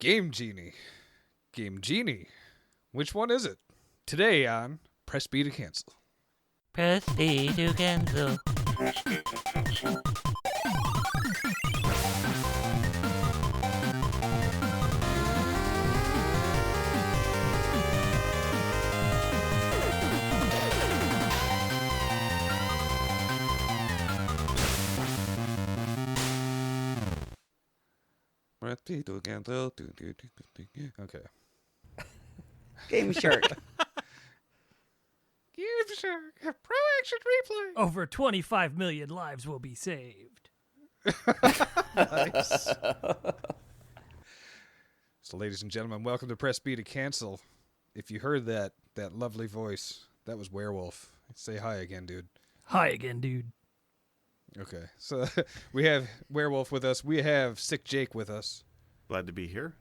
Game Genie. Game Genie. Which one is it? Today on Press B to Cancel. Press B to cancel. Press B to Cancel. Okay. Game Shark. Game Shark. Pro Action Replay. Over 25 million lives will be saved. Nice. So, ladies and gentlemen, welcome to Press B to Cancel. If you heard that lovely voice, that was Werewolf. Say hi again, dude. Hi again, dude. Okay, so we have Werewolf with us. We have Sick Jake with us. Glad to be here.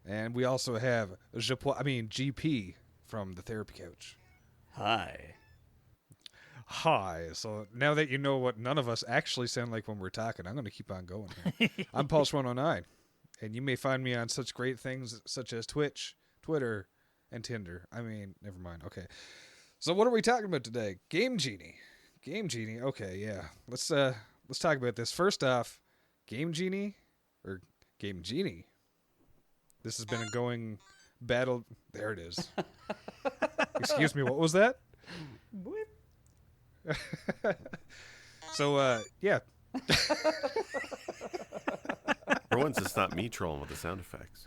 And we also have GP from the Therapy Couch. Hi. Hi. So now that you know what none of us actually sound like when we're talking, I'm going to keep on going here. I'm Pulse109, and you may find me on such great things such as Twitch, Twitter, and Tinder. I mean, never mind. Okay. So what are we talking about today? Game Genie. Game Genie. Okay, yeah. Let's talk about this. First off, Game Genie or Game Genie. This has been a going battle. There it is. Excuse me, what was that? So, yeah. For once, it's not me trolling with the sound effects.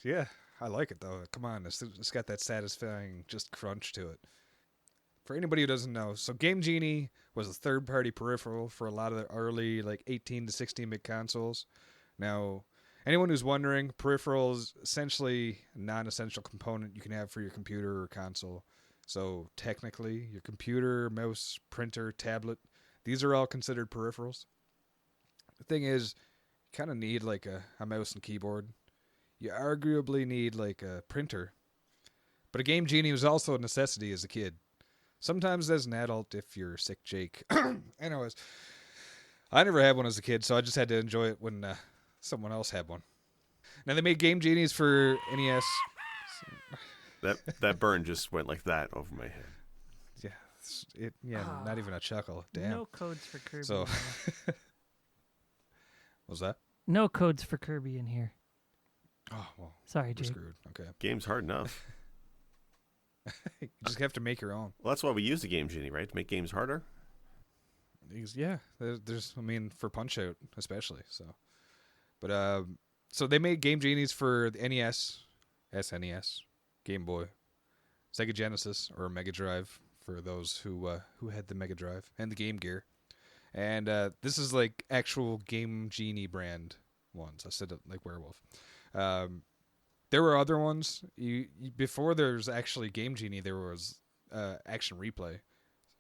Yeah, I like it, though. Come on, it's got that satisfying just crunch to it. For anybody who doesn't know, so Game Genie was a third-party peripheral for a lot of the early, 18 to 16-bit consoles. Now, anyone who's wondering, peripheral is essentially a non-essential component you can have for your computer or console. So technically, your computer, mouse, printer, tablet, these are all considered peripherals. The thing is, you kind of need a mouse and keyboard. You arguably need a printer. But a Game Genie was also a necessity as a kid. Sometimes as an adult if you're Sick Jake. Anyways, I never had one as a kid, so I just had to enjoy it when someone else had one. Now they made Game Genies for NES. That burn just went like that over my head. Yeah, not even a chuckle. Damn. No codes for Kirby. So, in here. what was that? No codes for Kirby in here. Oh, well, Sorry, we're Jake. screwed. Okay. Game's hard enough. You just have to make your own. Well, that's why we use the Game Genie, right? To make games harder. Yeah, there's for Punch-Out especially. So, but so they made Game Genies for the NES, SNES, Game Boy, Sega Genesis or Mega Drive for those who had the Mega Drive and the Game Gear, and this is actual Game Genie brand ones. I said it like Werewolf. There were other ones. Before there's actually Game Genie, there was Action Replay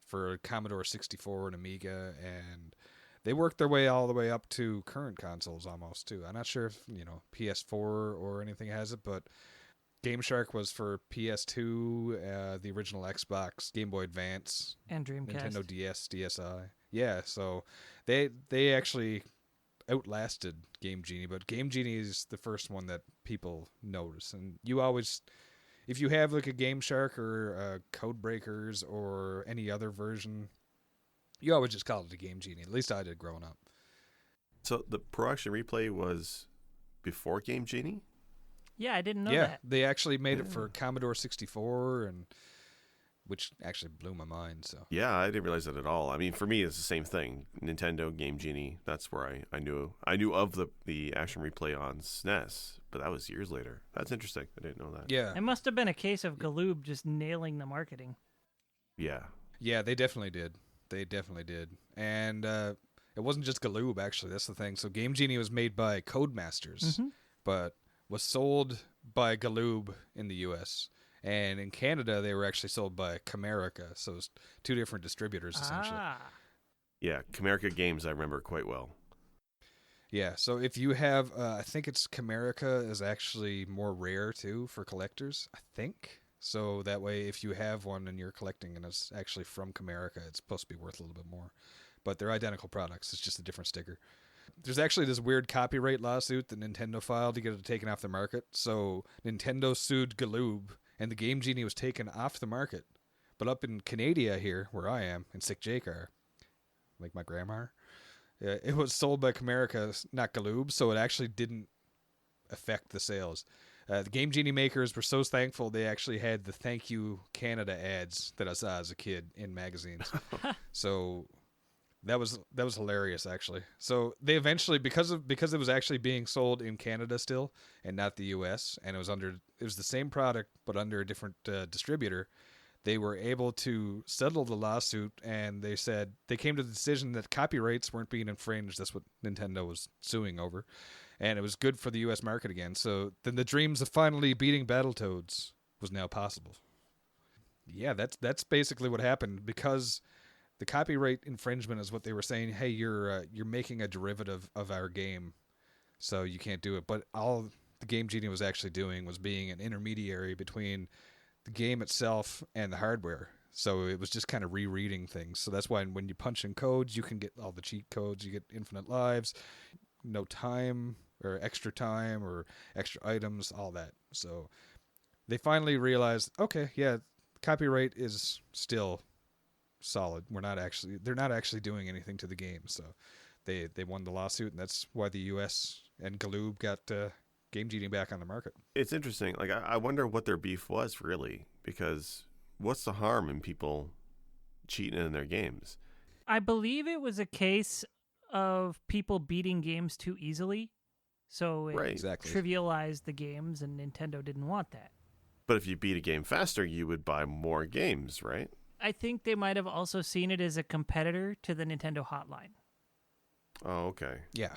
for Commodore 64 and Amiga, and they worked their way all the way up to current consoles almost too. I'm not sure if PS4 or anything has it, but Game Shark was for PS2, the original Xbox, Game Boy Advance, And Dreamcast. Nintendo DS, DSi. Yeah, so they actually outlasted Game Genie, but Game Genie is the first one that people notice. And you always, if you have a Game Shark or Code Breakers or any other version, you always just call it a Game Genie. At least I did growing up. So the Pro Action Replay was before Game Genie? Yeah, I didn't know Yeah, that. they actually made it for Commodore 64, and which actually blew my mind. So Yeah, I didn't realize that at all. I mean, for me, it's the same thing. Nintendo, Game Genie, that's where I knew of the Action Replay on SNES, but that was years later. That's interesting. I didn't know that. yeah, It must have been a case of Galoob just nailing the marketing. Yeah. yeah, they definitely did. They definitely did. And it wasn't just Galoob, actually. That's the thing. So Game Genie was made by Codemasters, but was sold by Galoob in the U.S., and in Canada, they were actually sold by Camerica. So it's two different distributors, essentially. Yeah, Camerica Games I remember quite well. Yeah, so if you have, I think it's Camerica is actually more rare, too, for collectors, I think. So that way, if you have one and you're collecting and it's actually from Camerica, it's supposed to be worth a little bit more. But they're identical products. It's just a different sticker. There's actually this weird copyright lawsuit that Nintendo filed to get it taken off the market. So Nintendo sued Galoob, and the Game Genie was taken off the market. But up in Canada here, where I am, in Sick Jake are, like my grandma, it was sold by Comerica, not Galoob, so it actually didn't affect the sales. The Game Genie makers were so thankful they actually had the Thank You Canada ads that I saw as a kid in magazines. So that was hilarious, actually. So they eventually, because it was actually being sold in Canada still and not the U.S., and it was the same product but under a different distributor, they were able to settle the lawsuit, and they came to the decision that copyrights weren't being infringed. That's what Nintendo was suing over. And it was good for the U.S. market again. So then the dreams of finally beating Battletoads was now possible. Yeah, that's basically what happened, because the copyright infringement is what they were saying. Hey, you're making a derivative of our game, so you can't do it. But all the Game Genie was actually doing was being an intermediary between the game itself and the hardware. So it was just kind of rereading things. So that's why when you punch in codes, you can get all the cheat codes. You get infinite lives, no time or extra items, all that. So they finally realized, okay, yeah, copyright is still solid. They're not actually doing anything to the game. So they won the lawsuit, and that's why the US and Galoob got Game Genie back on the market. It's interesting. Like, I wonder what their beef was, really, because what's the harm in people cheating in their games? I believe it was a case of people beating games too easily. So it Right. Exactly. trivialized the games, and Nintendo didn't want that. But if you beat a game faster, you would buy more games, right? I think they might have also seen it as a competitor to the Nintendo Hotline. Oh, okay. Yeah.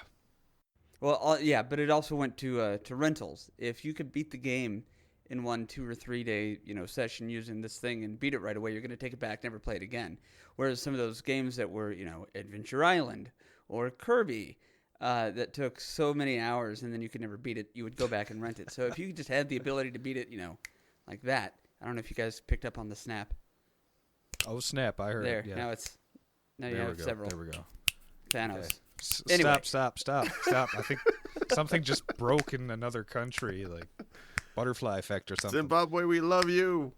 Well, yeah, but it also went to rentals. If you could beat the game in 1, 2, or 3 day session using this thing and beat it right away, you're going to take it back, never play it again. Whereas some of those games that were Adventure Island or Kirby that took so many hours and then you could never beat it, you would go back and rent it. So if you just had the ability to beat it, like that. I don't know if you guys picked up on the snap. Oh, snap. I heard There. it. Yeah. Now you There we have go. several. There we go. Thanos. Okay. Anyway. Stop. I think something just broke in another country, like butterfly effect or something. Zimbabwe, we love you.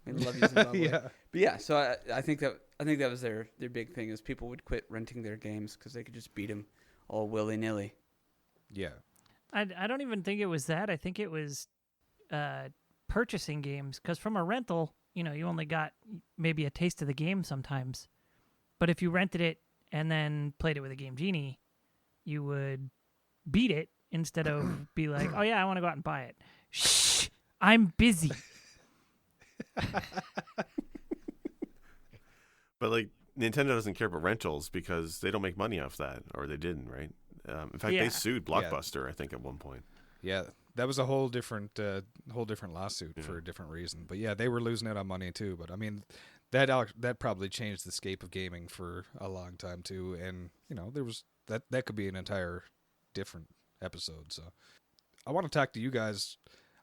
We love you, Zimbabwe. Yeah. But yeah, so I think that was their big thing is people would quit renting their games because they could just beat them all willy-nilly. Yeah. I don't even think it was that. I think it was purchasing games, because from a rental, you only got maybe a taste of the game sometimes. But if you rented it and then played it with a Game Genie, you would beat it instead of be like, oh yeah, I want to go out and buy it. Shh, I'm busy. But like Nintendo doesn't care about rentals because they don't make money off that, or they didn't, right? In fact, Yeah. they sued Blockbuster, I think, at one point. Yeah. That was a whole different lawsuit for a different reason. But yeah, they were losing out on money too. But I mean, that probably changed the scape of gaming for a long time too. And there was that could be an entire different episode. So I want to talk to you guys.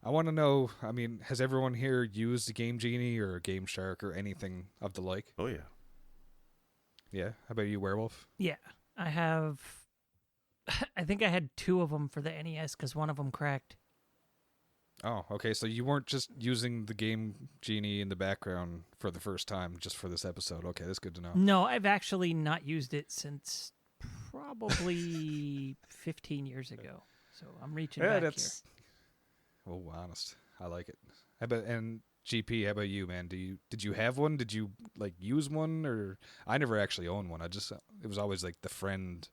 I want to know, I mean, has everyone here used a Game Genie or a Game Shark or anything of the like? Oh, yeah. Yeah. How about you, Werewolf? Yeah, I have. I think I had 2 of them for the NES because one of them cracked. Oh, okay. So you weren't just using the Game Genie in the background for the first time just for this episode. Okay, that's good to know. No, I've actually not used it since probably 15 years ago. So I'm reaching back here. Oh, honest. I like it. And GP, how about you, man? Did you have one? Did you use one? Or I never actually owned one. It was always like the friend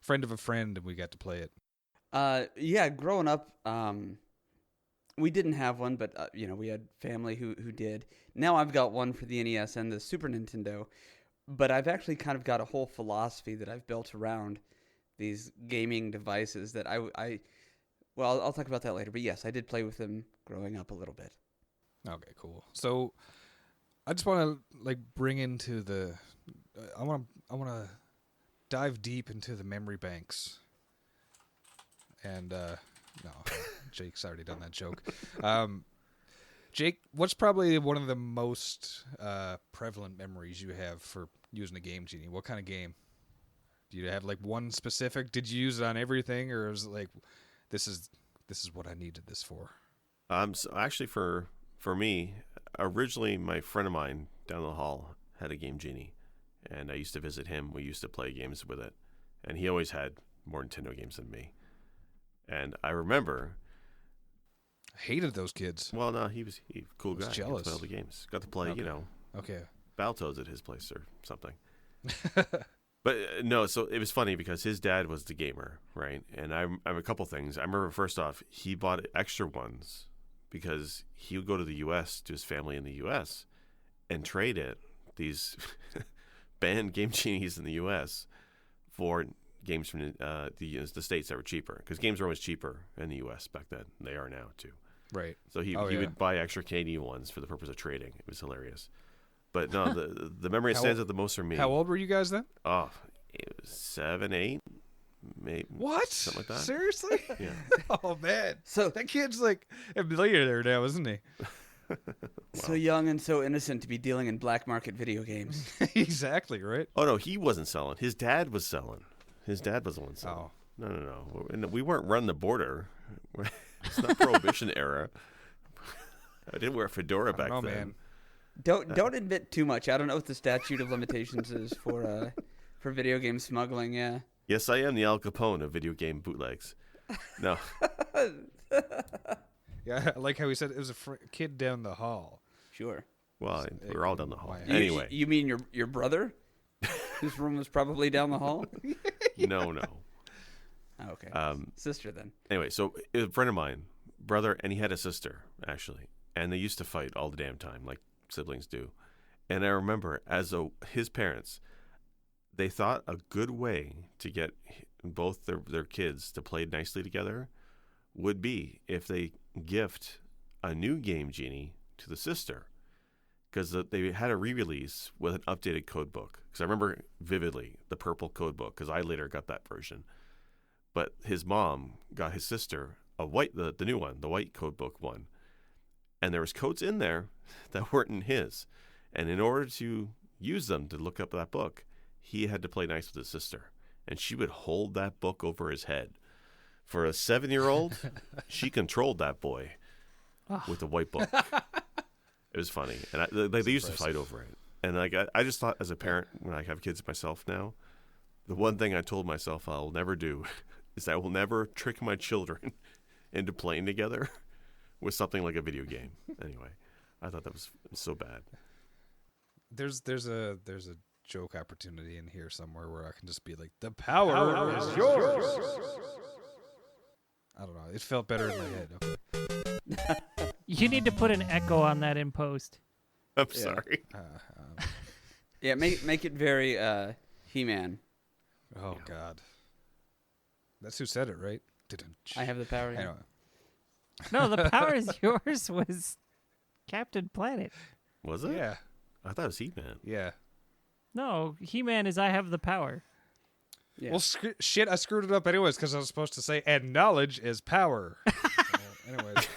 of a friend, and we got to play it. Yeah, growing up, we didn't have one, but we had family who did. Now I've got one for the NES and the Super Nintendo, but I've actually kind of got a whole philosophy that I've built around these gaming devices that I'll talk about that later. But yes, I did play with them growing up a little bit. Okay, cool. So I just want to bring into I want to dive deep into the memory banks. And no, Jake's already done that joke. Jake, what's probably one of the most prevalent memories you have for using a Game Genie? What kind of game? Do you have like one specific? Did you use it on everything, or was it like, this is what I needed this for? So actually, for me, originally my friend of mine down the hall had a Game Genie, and I used to visit him. We used to play games with it, and he always had more Nintendo games than me. And I remember, I hated those kids. well, no, he was cool I was guy. jealous. Got to play all the games. Got to play, Okay. Okay. Battletoads at his place or something. But no, so it was funny because his dad was the gamer, right? And I have a couple things. I remember first off, he bought extra ones because he would go to the U.S. to his family in the U.S. and trade these banned Game Genies in the U.S. for games from the states that were cheaper, because games were always cheaper in the U.S. back then. They are now too. Right. So he Oh, yeah. would buy extra Canadian ones for the purpose of trading. It was hilarious. But no, the memory that How- stands out the most for me. How old were you guys then? Oh, it was 7, 8, maybe What? something like that. Seriously? Yeah. Oh man, So that kid's like a millionaire now, isn't he? so young and so innocent to be dealing in black market video games. Exactly right. Oh no, he wasn't selling. His dad was selling. His dad was the one selling. Oh, No. We weren't running the border. It's not Prohibition era. I didn't wear a fedora back no, then. man. Don't admit too much. I don't know what the statute of limitations is for video game smuggling. Yeah. Yes, I am the Al Capone of video game bootlegs. No, Yeah, I like how he said it was a kid down the hall. Sure. well, we're all down the hall. Why- Anyway, You mean your brother, whose room was probably down the hall? no. Oh, okay. Sister then. Anyway, so it was a friend of mine, brother, and he had a sister, actually. And they used to fight all the damn time, like siblings do. And I remember, his parents, they thought a good way to get both their kids to play nicely together would be if they gift a new Game Genie to the sister. Because they had a re-release with an updated code book. Because I remember vividly the purple code book, because I later got that version. But his mom got his sister the new one, the white code book one. And there was codes in there that weren't in his. And in order to use them to look up that book, he had to play nice with his sister. And she would hold that book over his head. For a 7-year-old, she controlled that boy with the white book. It was funny. And they used to fight over it. And I just thought, as a parent, when I have kids myself now, the one thing I told myself I'll never do is I will never trick my children into playing together with something like a video game. Anyway, I thought that was so bad. There's a joke opportunity in here somewhere where I can just be like, the power is yours. I don't know. It felt better in my head. Okay. You need to put an echo on that in post. I'm sorry. Yeah. Make it very He-Man. Oh God. That's who said it, right? I have the power. Yeah. Anyway. No, the power is yours was Captain Planet. Was it? Yeah. I thought it was He-Man. Yeah. No, He-Man is I have the power. Yeah. Well, shit, I screwed it up anyways because I was supposed to say, and knowledge is power. Anyways.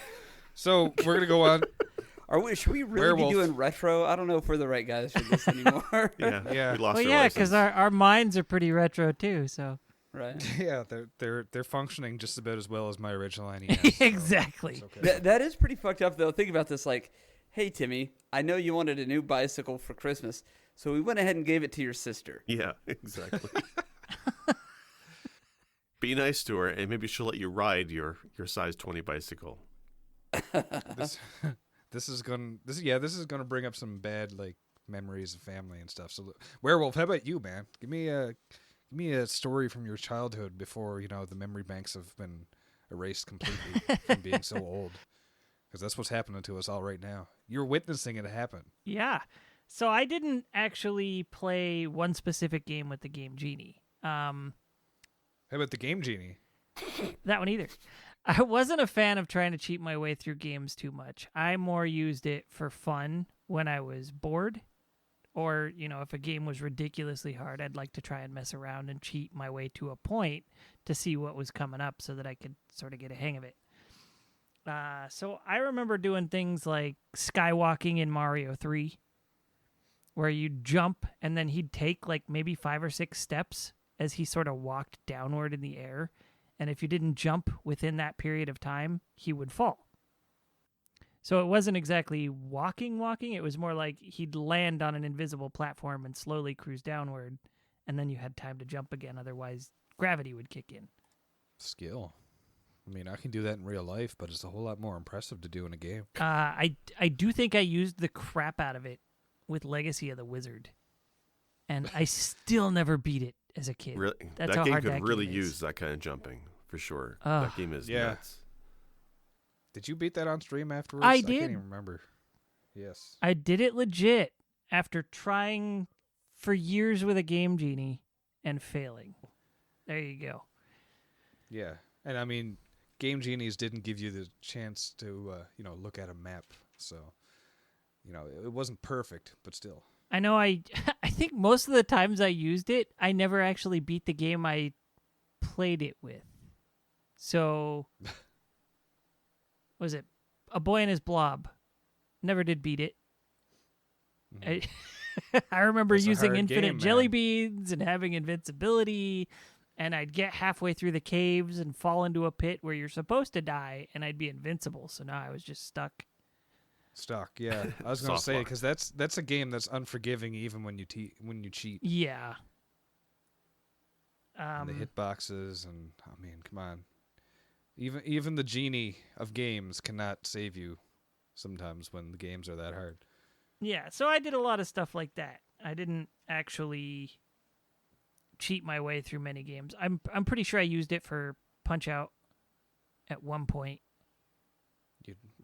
So we're going to go on. Should we really Werewolf. be doing retro? I don't know if we're the right guys for this anymore. Yeah. Yeah. We lost Well, our yeah, license. because our minds are pretty retro too. So Right. Yeah, they're functioning just about as well as my original NES. so exactly. it's okay. That is pretty fucked up, though. Think about this. Like, hey, Timmy, I know you wanted a new bicycle for Christmas, so we went ahead and gave it to your sister. Yeah, exactly. Be nice to her, and maybe she'll let you ride your size 20 bicycle. This is gonna bring up some bad like memories of family and stuff. So, Werewolf, how about you, man? Give me a story from your childhood before the memory banks have been erased completely from being so old. Because that's what's happening to us all right now. You're witnessing it happen. Yeah. So I didn't actually play one specific game with the Game Genie. How about the Game Genie? That one either. I wasn't a fan of trying to cheat my way through games too much. I more used it for fun when I was bored. Or, if a game was ridiculously hard, I'd like to try and mess around and cheat my way to a point to see what was coming up so that I could sort of get a hang of it. So I remember doing things like skywalking in Mario 3, where you jump and then he'd take like maybe 5 or 6 steps as he sort of walked downward in the air. And if you didn't jump within that period of time, he would fall. So it wasn't exactly walking. It was more like he'd land on an invisible platform and slowly cruise downward, and then you had time to jump again. Otherwise, gravity would kick in. Skill. I mean, I can do that in real life, but it's a whole lot more impressive to do in a game. I do think I used the crap out of it with Legacy of the Wizard, and I still never beat it as a kid. Really, That's that how game hard could that really game is. use that kind of jumping for sure. Ugh. That game is Yeah. nuts. Did you beat that on stream afterwards? I I did. can't even remember. Yes. I did it legit after trying for years with a Game Genie and failing. There you go. Yeah. And I mean, Game Genies didn't give you the chance to, look at a map. So, it wasn't perfect, but still. I know I think most of the times I used it, I never actually beat the game I played it with. So, was it A Boy and His Blob? Never did beat it. I remember That's a using hard infinite game, jelly man. beans and having invincibility, and I'd get halfway through the caves and fall into a pit where you're supposed to die, and I'd be invincible. So now I was just stuck. Stuck, yeah. I was going to Soft say, lock. because that's a game that's unforgiving even when you cheat. Yeah. And the hitboxes, and I mean, come on. Even the genie of games cannot save you sometimes when the games are that hard. Yeah, so I did a lot of stuff like that. I didn't actually cheat my way through many games. I'm pretty sure I used it for Punch-Out at one point.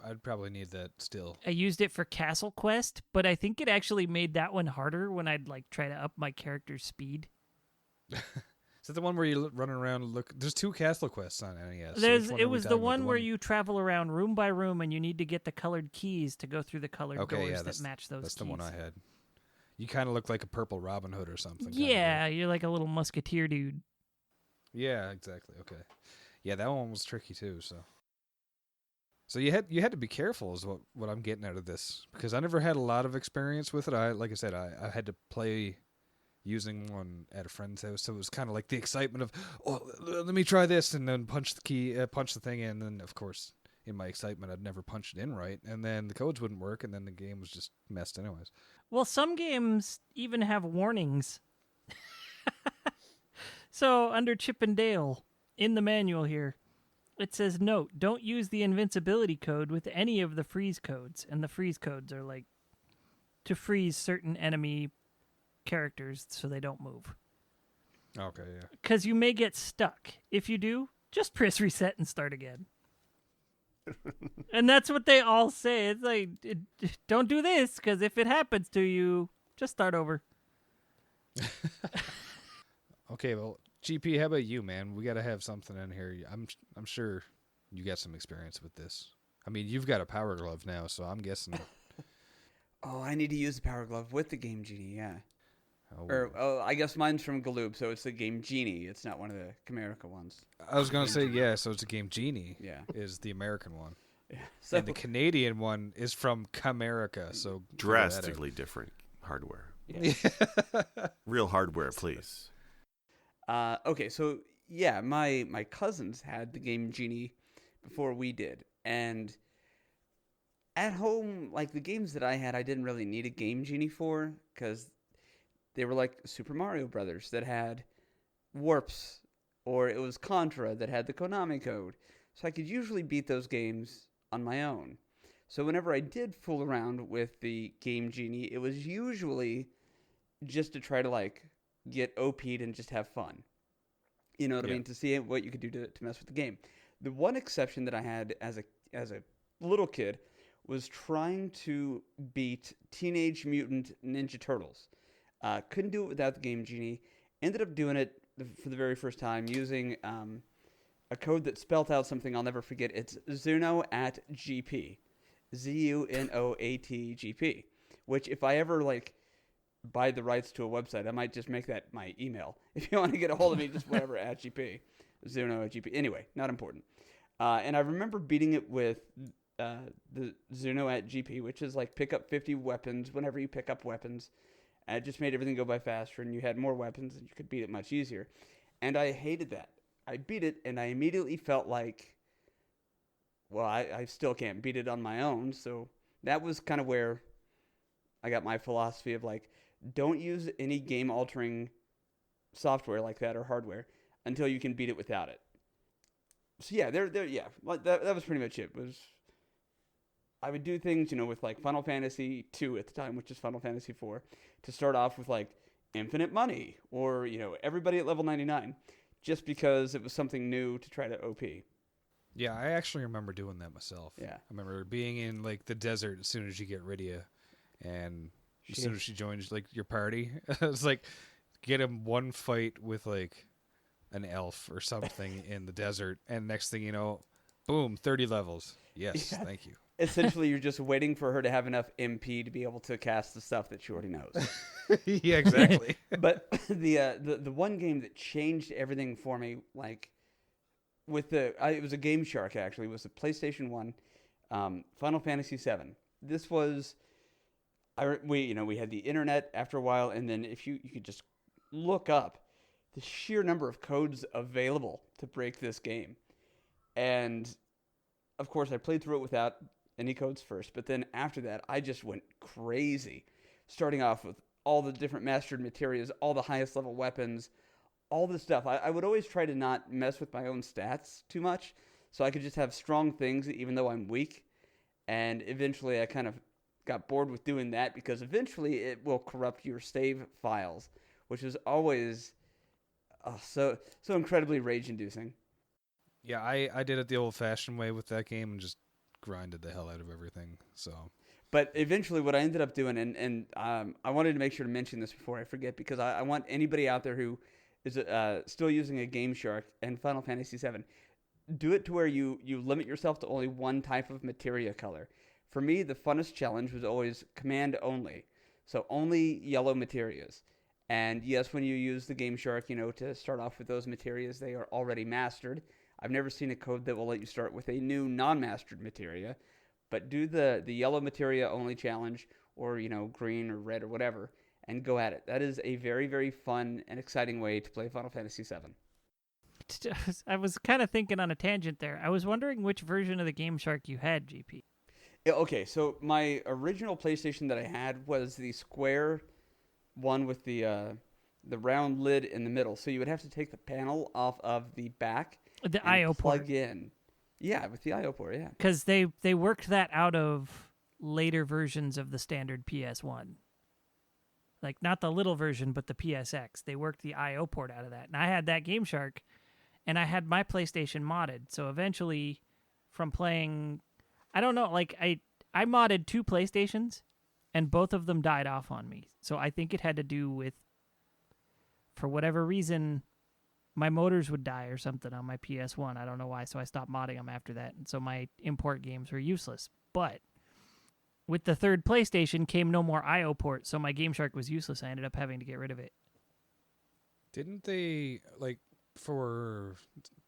I'd probably need that still. I used it for Castle Quest, but I think it actually made that one harder when I'd like try to up my character's speed. Is that the one where you run around and look? There's 2 Castle Quests on NES. It was the one where you travel around room by room and you need to get the colored keys to go through the colored doors that match those That's keys. the one I had. You kind of look like a purple Robin Hood or something. Yeah, you're like a little musketeer dude. Yeah, exactly. Okay. Yeah, that one was tricky too. So you had to be careful, is what I'm getting out of this, because I never had a lot of experience with it. I had to play using one at a friend's house, so it was kind of like the excitement of, oh, let me try this, and then punch the thing in, and then of course in my excitement I'd never punch it in right, and then the codes wouldn't work, and then the game was just messed anyways. Well, some games even have warnings. So under Chip and Dale, in the manual here, it says, note, don't use the invincibility code with any of the freeze codes. And the freeze codes are like to freeze certain enemy characters so they don't move. Okay, yeah. Because you may get stuck. If you do, just press reset and start again. And that's what they all say. It's like, don't do this, because if it happens to you, just start over. Okay, well, GP, how about you, man? We got to have something in here. I'm sure you got some experience with this. I mean, you've got a Power Glove now, so I'm guessing. Oh, I need to use the Power Glove with the Game Genie, yeah. Oh, I guess mine's from Galoob, so it's the Game Genie. It's not one of the Comerica ones. I was gonna say, yeah. So it's a Game Genie. Yeah. Is the American one, Yeah. So and the Canadian one is from Comerica. So figure that out. Drastically different hardware. yeah. Real hardware, please. Okay, so yeah, my cousins had the Game Genie before we did, and at home, like the games that I had, I didn't really need a Game Genie for, because they were like Super Mario Brothers that had warps, or it was Contra that had the Konami code, so I could usually beat those games on my own. So whenever I did fool around with the Game Genie, it was usually just to try to like get OP'd and just have fun. You know what I mean? To see what you could do to mess with the game. The one exception that I had as a little kid was trying to beat Teenage Mutant Ninja Turtles. Couldn't do it without the Game Genie. Ended up doing it for the very first time using a code that spelt out something I'll never forget. It's Zuno@GP. ZUNOATGP. Which if I ever like buy the rights to a website, I might just make that my email. If you want to get a hold of me, just whatever at GP. Zuno@GP. Anyway, not important. And I remember beating it with the Zuno@GP, which is like pick up 50 weapons whenever you pick up weapons. And it just made everything go by faster, and you had more weapons, and you could beat it much easier. And I hated that. I beat it, and I immediately felt like, well, I still can't beat it on my own. So that was kind of where I got my philosophy of like, don't use any game-altering software like that or hardware until you can beat it without it. So yeah, that was pretty much it. I would do things, with like Final Fantasy 2 at the time, which is Final Fantasy 4, to start off with like infinite money or, everybody at level 99, just because it was something new to try to OP. Yeah, I actually remember doing that myself. Yeah. I remember being in like the desert as soon as you get Rydia, and as soon as she joins like your party, it's like get him one fight with like an elf or something in the desert, and next thing you know, boom, 30 levels. Yes, yeah. Thank you. Essentially, you're just waiting for her to have enough MP to be able to cast the stuff that she already knows. Yeah, exactly. But the one game that changed everything for me, like it was a Game Shark actually. It was a PlayStation 1, Final Fantasy 7. This was, we had the internet after a while, and then if you could just look up the sheer number of codes available to break this game, and of course I played through it without any codes first, but then after that I just went crazy, starting off with all the different mastered materials, all the highest level weapons, all this stuff. I would always try to not mess with my own stats too much, so I could just have strong things even though I'm weak. And eventually I kind of got bored with doing that, because eventually it will corrupt your save files, which is always so incredibly rage-inducing. Yeah, I did it the old-fashioned way with that game and just grinded the hell out of everything. So, but eventually what I ended up doing, and I wanted to make sure to mention this before I forget, because I want anybody out there who is still using a Game Shark and Final Fantasy VII, do it to where you limit yourself to only one type of materia color. For me, the funnest challenge was always command only, so only yellow materias. And yes, when you use the Game Shark, to start off with those materias, they are already mastered. I've never seen a code that will let you start with a new non-mastered materia, but do the yellow materia only challenge, or green or red or whatever, and go at it. That is a very, very fun and exciting way to play Final Fantasy VII. I was kind of thinking on a tangent there. I was wondering which version of the Game Shark you had, GP. Okay, so my original PlayStation that I had was the square one with the round lid in the middle. So you would have to take the panel off of the back. The I/O port. Plug in. Yeah, with the I/O port, yeah. Because they worked that out of later versions of the standard PS1. Like, not the little version, but the PSX. They worked the I/O port out of that. And I had that Game Shark, and I had my PlayStation modded. So eventually, from playing, I don't know, like, I modded 2 PlayStations, and both of them died off on me. So I think it had to do with, for whatever reason, my motors would die or something on my PS1. I don't know why, so I stopped modding them after that. And so my import games were useless. But with the third PlayStation came no more I/O port, so my Game Shark was useless. I ended up having to get rid of it. Didn't they, like, for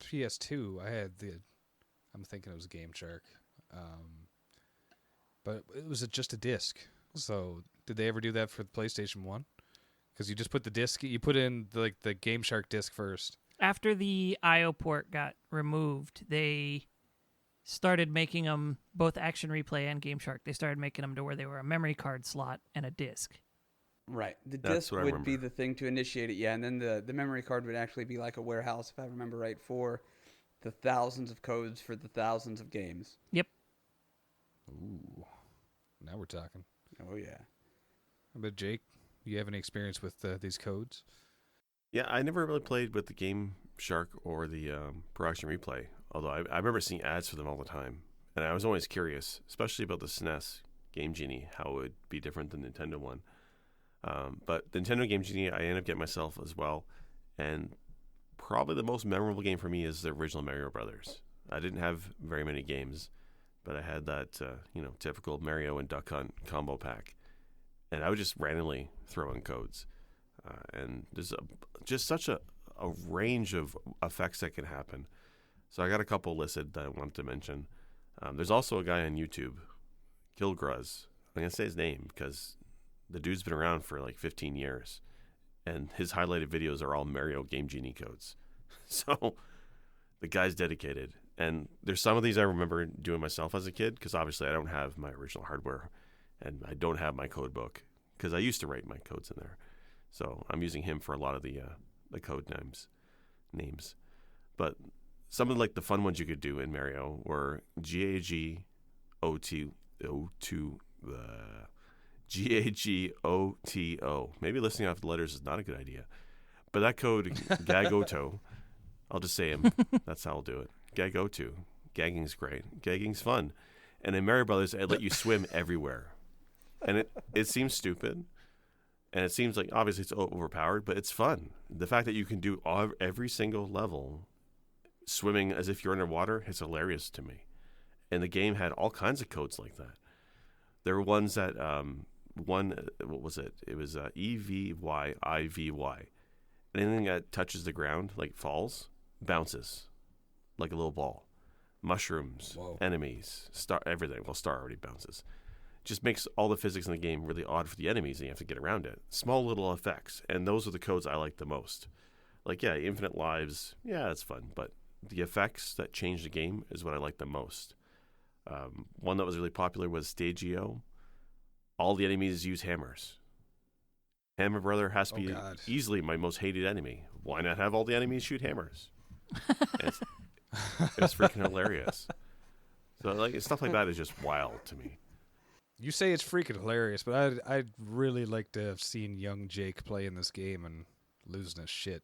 PS2, I'm thinking it was Game Shark, but it was just a disc. So did they ever do that for the PlayStation 1? Because you just put the disc, you put in the Game Shark disc first. After the I/O port got removed, they started making them, both Action Replay and Game Shark, they started making them to where they were a memory card slot and a disc. Right. The disc would be the thing to initiate it, yeah, and then the memory card would actually be like a warehouse, if I remember right, for the thousands of codes for the thousands of games. Yep. Ooh. Now we're talking. Oh, yeah. But Jake, you have any experience with these codes? Yeah, I never really played with the Game Shark or the Pro Action Replay, although I remember seeing ads for them all the time. And I was always curious, especially about the SNES Game Genie, how it would be different than the Nintendo one. But the Nintendo Game Genie, I ended up getting myself as well. And probably the most memorable game for me is the original Mario Brothers. I didn't have very many games, but I had that, typical Mario and Duck Hunt combo pack. And I would just randomly throw in codes. And there's just such a range of effects that can happen. So I got a couple listed that I wanted to mention. There's also a guy on YouTube, Gilgruz. I'm going to say his name because The dude's been around for like 15 years, and his highlighted videos are all Mario Game Genie codes. So the guy's dedicated. And there's some of these I remember doing myself as a kid, because obviously I don't have my original hardware, and I don't have my code book, because I used to write my codes in there. So I'm using him for a lot of the code names. But some of like the fun ones you could do in Mario were GAGOTO, GAGOTO. Maybe listening off the letters is not a good idea. But that code, GAGOTO, I'll just say him. That's how I'll do it. Gagoto. Gagging's great. Gagging's fun. And in Mario Brothers, it let you swim everywhere. And it seems stupid. And it seems like, obviously, it's overpowered, but it's fun. The fact that you can do every single level swimming as if you're underwater is hilarious to me. And the game had all kinds of codes like that. There were ones that, what was it? It was EVYIVY. Anything that touches the ground, like falls, bounces like a little ball. Mushrooms, Whoa. enemies, star, everything. Well, star already bounces. Just makes all the physics in the game really odd for the enemies, and you have to get around it. Small little effects, and those are the codes I like the most. Like, yeah, infinite lives, yeah, it's fun, but the effects that change the game is what I like the most. One that was really popular was Stagio. All the enemies use hammers. Hammer Brother has to be easily my most hated enemy. Why not have all the enemies shoot hammers? It's freaking hilarious. So like stuff like that is just wild to me. You say it's freaking hilarious, but I'd really like to have seen young Jake play in this game and losing his shit.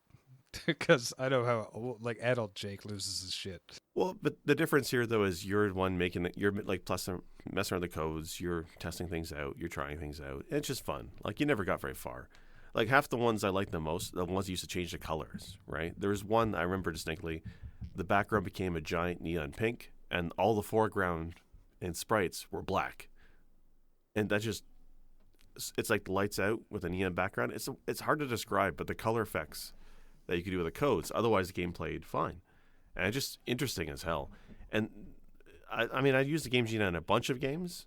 Because I know how like adult Jake loses his shit. Well, but the difference here though is you're the one making it. You're like plus messing around the codes. You're testing things out. You're trying things out. It's just fun. Like you never got very far. Like half the ones I like the most, the ones that used to change the colors. Right? There was one I remember distinctly. The background became a giant neon pink, and all the foreground and sprites were black. And that just—it's like the lights out with a neon background. It's hard to describe, but the color effects that you could do with the codes. Otherwise, the game played fine, and it's just interesting as hell. And I mean, I used the Game Genie on a bunch of games,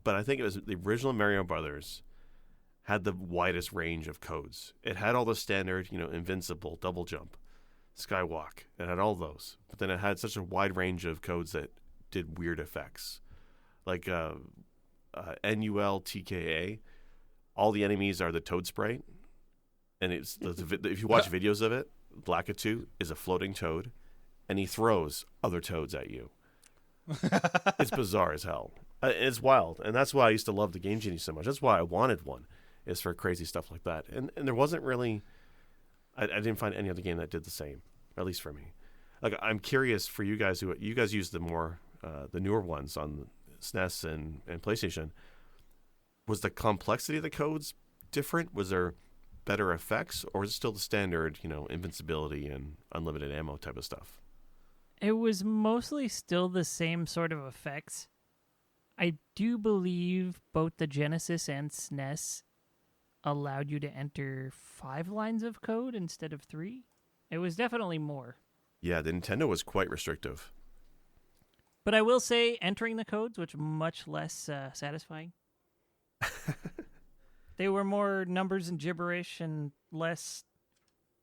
but I think it was the original Mario Brothers had the widest range of codes. It had all the standard, invincible, double jump, skywalk. It had all those, but then it had such a wide range of codes that did weird effects, like NULTKA. All the enemies are the Toad sprite. And it's if you watch videos of it, Blackatu is a floating toad, and he throws other toads at you. It's bizarre as hell. It's wild, and that's why I used to love the Game Genie so much. That's why I wanted one, is for crazy stuff like that. And there wasn't really, I didn't find any other game that did the same, at least for me. Like I'm curious for you guys you guys use the more the newer ones on SNES and PlayStation. Was the complexity of the codes different? Was there better effects, or is it still the standard, invincibility and unlimited ammo type of stuff? It was mostly still the same sort of effects. I do believe both the Genesis and SNES allowed you to enter 5 lines of code instead of 3. It was definitely more. Yeah, the Nintendo was quite restrictive. But I will say entering the codes was much less satisfying. They were more numbers and gibberish and less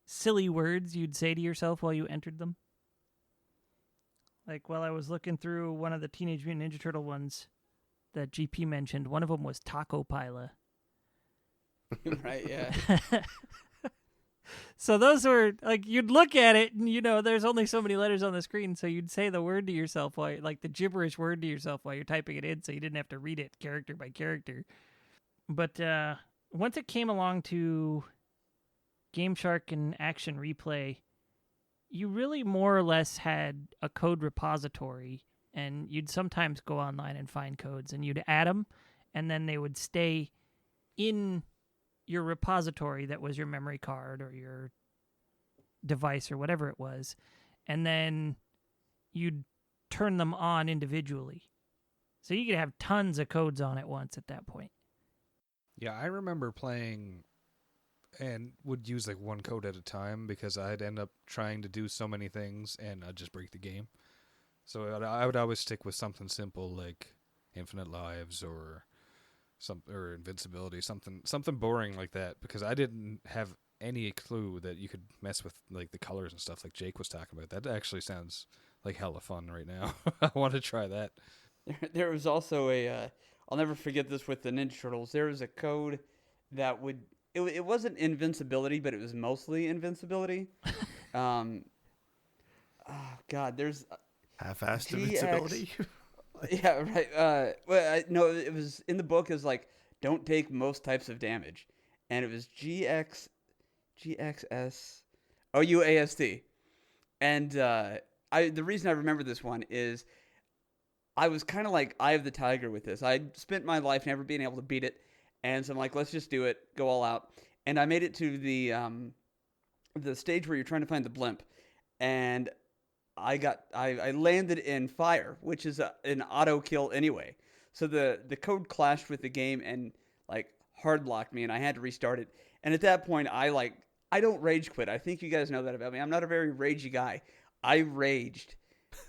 silly words you'd say to yourself while you entered them. Like while I was looking through one of the Teenage Mutant Ninja Turtle ones that GP mentioned, one of them was Taco Pila. Right, yeah. So those were, like, you'd look at it and, there's only so many letters on the screen, so you'd say the word to yourself, like the gibberish word to yourself while you're typing it in, so you didn't have to read it character by character. But once it came along to Game Shark and Action Replay, you really more or less had a code repository, and you'd sometimes go online and find codes, and you'd add them, and then they would stay in your repository that was your memory card or your device or whatever it was, and then you'd turn them on individually. So you could have tons of codes on at once at that point. Yeah, I remember playing and would use like one code at a time because I'd end up trying to do so many things and I'd just break the game. So I would always stick with something simple like infinite lives or or invincibility, something boring like that, because I didn't have any clue that you could mess with like the colors and stuff like Jake was talking about. That actually sounds like hella fun right now. I want to try that. There was also I'll never forget this with the Ninja Turtles. There was a code that it wasn't invincibility, but it was mostly invincibility. Oh God, there's Half-assed GX. invincibility. Yeah, right. No, it was in the book. Is like don't take most types of damage, and it was GXS OUAST. And the reason I remember this one is I was kind of like Eye of the Tiger with this. I spent my life never being able to beat it, and so I'm like, let's just do it, go all out. And I made it to the stage where you're trying to find the blimp, and I landed in fire, which is an auto kill anyway. So the code clashed with the game and like hard locked me, and I had to restart it. And at that point, I don't rage quit. I think you guys know that about me. I'm not a very ragey guy. I raged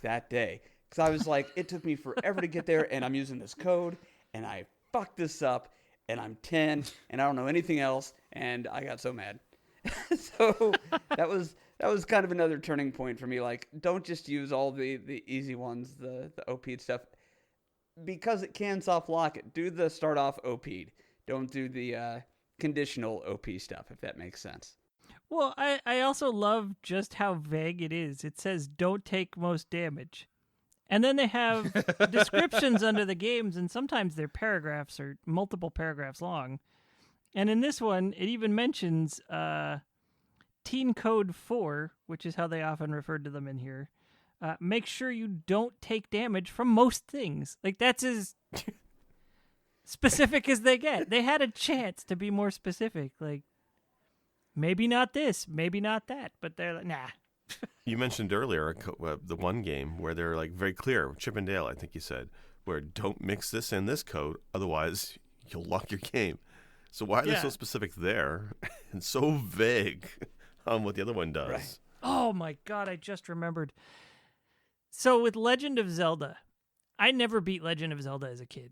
that day because I was like, it took me forever to get there, and I'm using this code, and I fucked this up, and I'm 10, and I don't know anything else, and I got so mad. So that was kind of another turning point for me. Like, don't just use all the easy ones, the OP stuff, because it can soft lock it. Do the start off OP'd. Don't do the conditional OP stuff, if that makes sense. Well, I also love just how vague it is. It says don't take most damage. And then they have descriptions under the games, and sometimes they're paragraphs or multiple paragraphs long. And in this one, it even mentions Teen Code 4, which is how they often referred to them in here. Make sure you don't take damage from most things. Like, that's as specific as they get. They had a chance to be more specific. Like, maybe not this, maybe not that. But they're like, nah. You mentioned earlier the one game where they're like very clear, Chip and Dale, I think you said, where don't mix this in this code, otherwise you'll lock your game. So why are they so specific there and so vague on what the other one does? Right. Oh my God, I just remembered. So with Legend of Zelda, I never beat Legend of Zelda as a kid.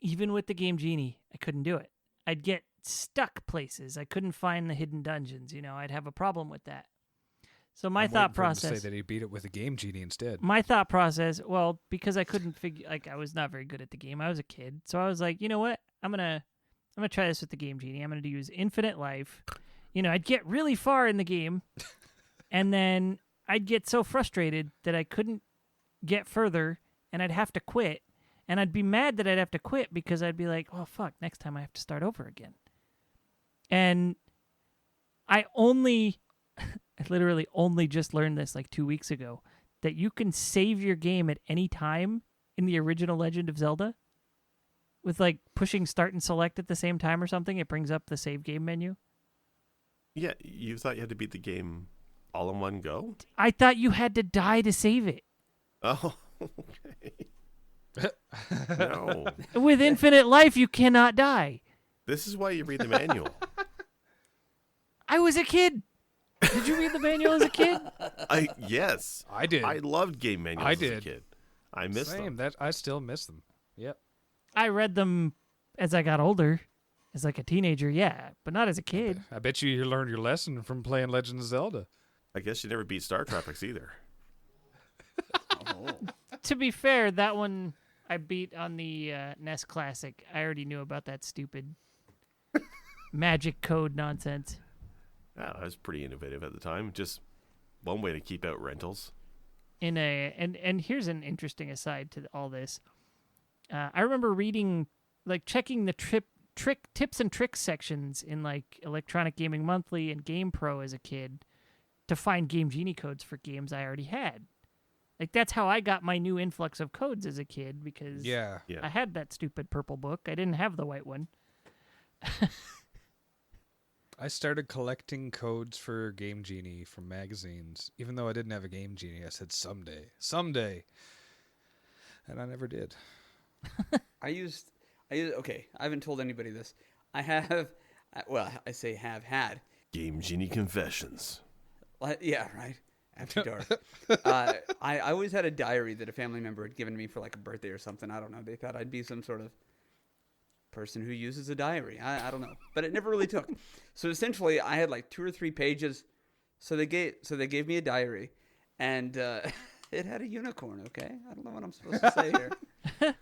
Even with the Game Genie, I couldn't do it. I'd get stuck places. I couldn't find the hidden dungeons. I'd have a problem with that. So my I'm thought waiting for him to process. say that he beat it with a Game Genie instead. My thought process, well, because I couldn't figure, like I was not very good at the game. I was a kid, so I was like, you know what? I'm gonna try this with the Game Genie. I'm gonna use infinite life. I'd get really far in the game, and then I'd get so frustrated that I couldn't get further, and I'd have to quit. And I'd be mad that I'd have to quit because I'd be like, oh, fuck, next time I have to start over again. And I literally only just learned this like 2 weeks ago, that you can save your game at any time in the original Legend of Zelda with like pushing start and select at the same time or something. It brings up the save game menu. Yeah, you thought you had to beat the game all in one go? I thought you had to die to save it. Oh, okay. No. With infinite life, you cannot die. This is why you read the manual. I was a kid. Did you read the manual as a kid? Yes. I did. I loved game manuals as a kid. I missed them. I still miss them. Yep. I read them as I got older. As like a teenager, yeah, but not as a kid. I bet you learned your lesson from playing Legend of Zelda. I guess you never beat Star Tropics either. To be fair, that one I beat on the NES Classic. I already knew about that stupid magic code nonsense. Yeah, that was pretty innovative at the time. Just one way to keep out rentals. And here's an interesting aside to all this. I remember reading, like checking the tips and tricks sections in like Electronic Gaming Monthly and Game Pro as a kid to find Game Genie codes for games I already had. Like, that's how I got my new influx of codes as a kid, because I had that stupid purple book. I didn't have the white one. I started collecting codes for Game Genie from magazines. Even though I didn't have a Game Genie, I said someday. And I never did. Okay, I haven't told anybody this. I have, I say have had. Game Genie Confessions. Yeah, right. After dark. I always had a diary that a family member had given me for like a birthday or something. I don't know. They thought I'd be some sort of person who uses a diary. I don't know, but it never really took. So essentially, I had like 2 or 3 pages. So they gave me a diary, and it had a unicorn. Okay, I don't know what I'm supposed to say here.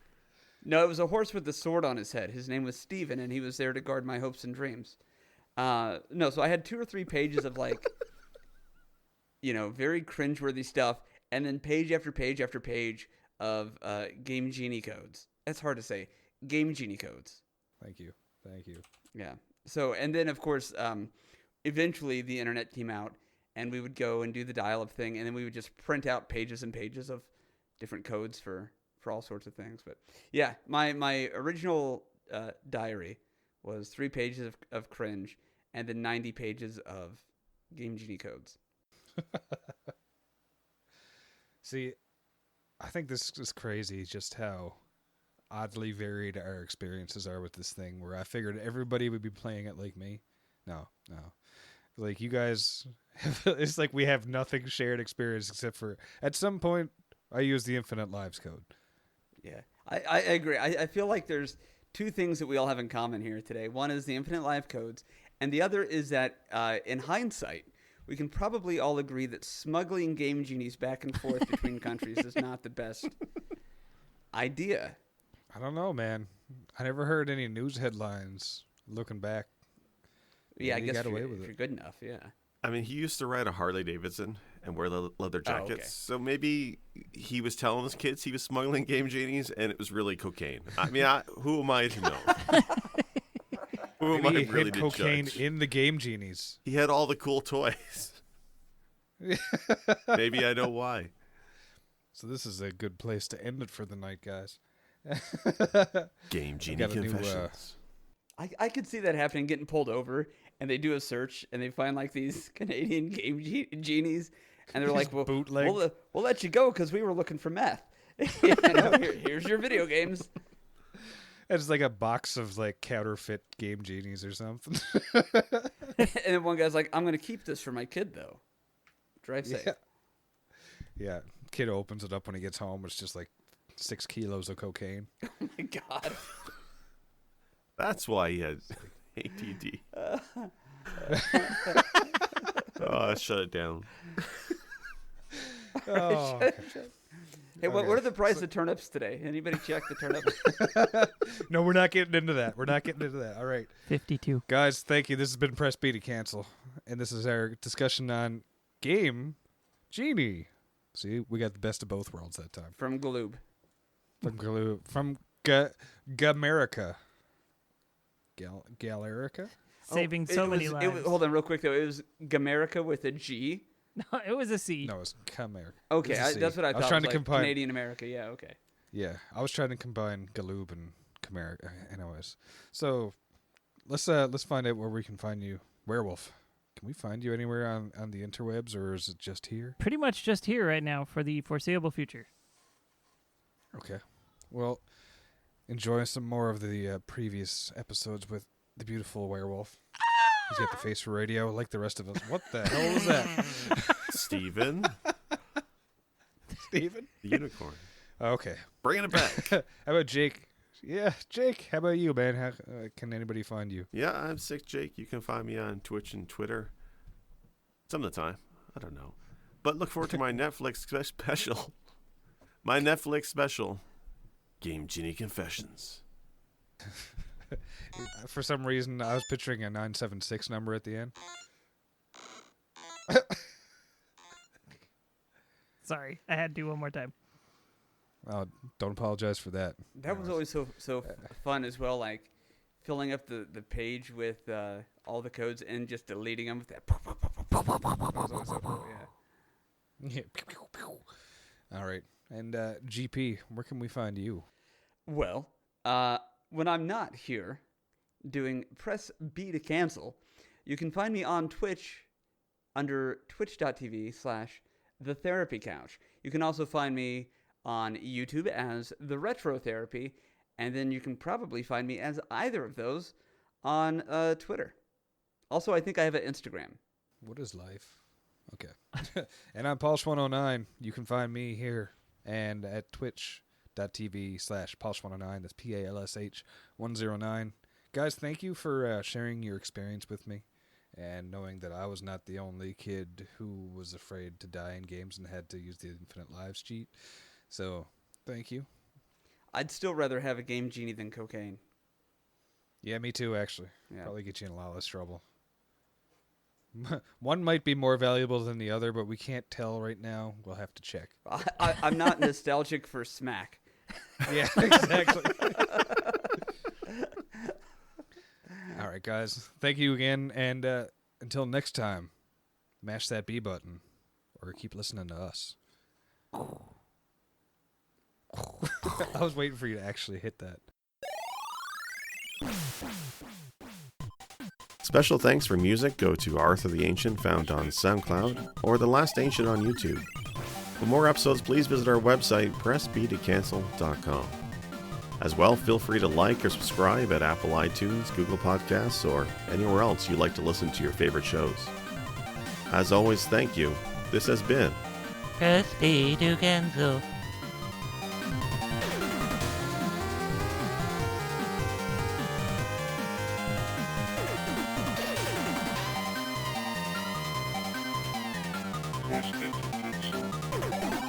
No, it was a horse with a sword on his head. His name was Stephen, and he was there to guard my hopes and dreams. No, so I had 2 or 3 pages of like, very cringeworthy stuff, and then page after page after page of Game Genie codes. That's hard to say. Game Genie codes. Thank you. Yeah. So, and then of course, eventually the internet came out, and we would go and do the dial-up thing, and then we would just print out pages and pages of different codes for all sorts of things. But yeah, my original diary was 3 pages of cringe, and then 90 pages of Game Genie codes. See, I think this is crazy just how oddly varied our experiences are with this thing, where I figured everybody would be playing it like me. No. Like, you guys, it's like we have nothing shared experience except for, at some point, I use the Infinite Lives code. Yeah, I agree. I feel like there's 2 things that we all have in common here today. One is the Infinite Life codes, and the other is that, in hindsight, we can probably all agree that smuggling Game Genies back and forth between countries is not the best idea. I don't know, man. I never heard any news headlines looking back. Yeah, I He guess got if away you're, with if it. you're good enough, yeah. I mean, he used to ride a Harley Davidson and wear leather jackets. okay. So maybe he was telling his kids he was smuggling Game Genies, and it was really cocaine. I mean, who am I to know? Who am I Maybe he really hid to cocaine judge? in the Game Genies. He had all the cool toys. Maybe I know why. So this is a good place to end it for the night, guys. Game Genie got a new, Confessions. I could see that happening, getting pulled over, and they do a search, and they find like these Canadian Game Genies, and they're like, well, bootleg. we'll let you go because we were looking for meth. Here's your video games. It's like a box of like counterfeit Game Genies or something. And then one guy's like, I'm going to keep this for my kid, though. Drive safe. Yeah. Kid opens it up when he gets home. It's just like 6 kilos of cocaine. Oh, my God. That's why he had ADD. Oh, shut it down. Oh. Hey, what Okay. are the price of turnips today? Anybody check the turnips? No, we're not getting into that. All right. 52. Guys, thank you. This has been Press B to Cancel. And this is our discussion on Game Genie. See, we got the best of both worlds that time. From Galoob. From Gamerica. Galerica? Saving Oh, so it many was- lives. hold on real quick, though. It was Gamerica with a G. No, it was a C. No, it's Camerica. Okay, It's a C. that's what I thought. I was trying to like combine. Canadian America. Yeah, okay. Yeah, I was trying to combine Galoob and Camerica. Anyways, so let's find out where we can find you, Werewolf. Can we find you anywhere on the interwebs, or is it just here? Pretty much just here right now for the foreseeable future. Okay. Well, enjoy some more of the previous episodes with the beautiful Werewolf. He's got the face for radio, like the rest of us. What the hell was that, Steven, Steven? the unicorn. Okay. Bringing it back. How about Jake? Yeah, Jake. How about you, man? How can anybody find you? Yeah, I'm Sick Jake. You can find me on Twitch and Twitter. Some of the time. I don't know. But look forward to my Netflix special. My Netflix special, Game Genie Confessions. For some reason, I was picturing a 976 number at the end. Sorry, I had to do one more time. Oh, don't apologize for that. That was always so fun as well, like filling up the page with all the codes and just deleting them with that. That was always so cool, yeah. All right. And GP, where can we find you? Well, when I'm not here doing Press B to Cancel, you can find me on Twitch under twitch.tv/thetherapycouch. You can also find me on YouTube as The Retro Therapy, and then you can probably find me as either of those on Twitter. Also, I think I have an Instagram. What is life? Okay. And I'm Pulse109. You can find me here and at Twitch twitch.tv/Palsh109. That's PALSH109. Guys, thank you for sharing your experience with me and knowing that I was not the only kid who was afraid to die in games and had to use the Infinite Lives cheat. So, thank you. I'd still rather have a Game Genie than cocaine. Yeah, me too, actually. Yeah. Probably get you in a lot less trouble. One might be more valuable than the other, but we can't tell right now. We'll have to check. I'm not nostalgic for smack. Yeah, exactly. All right, guys. Thank you again. And until next time, mash that B button or keep listening to us. I was waiting for you to actually hit that. Special thanks for music go to Arthur the Ancient, found on SoundCloud, or The Last Ancient on YouTube. For more episodes, please visit our website, pressbtocancel.com. As well, feel free to like or subscribe at Apple iTunes, Google Podcasts, or anywhere else you like to listen to your favorite shows. As always, thank you. This has been Press B to cancel. Press B to cancel.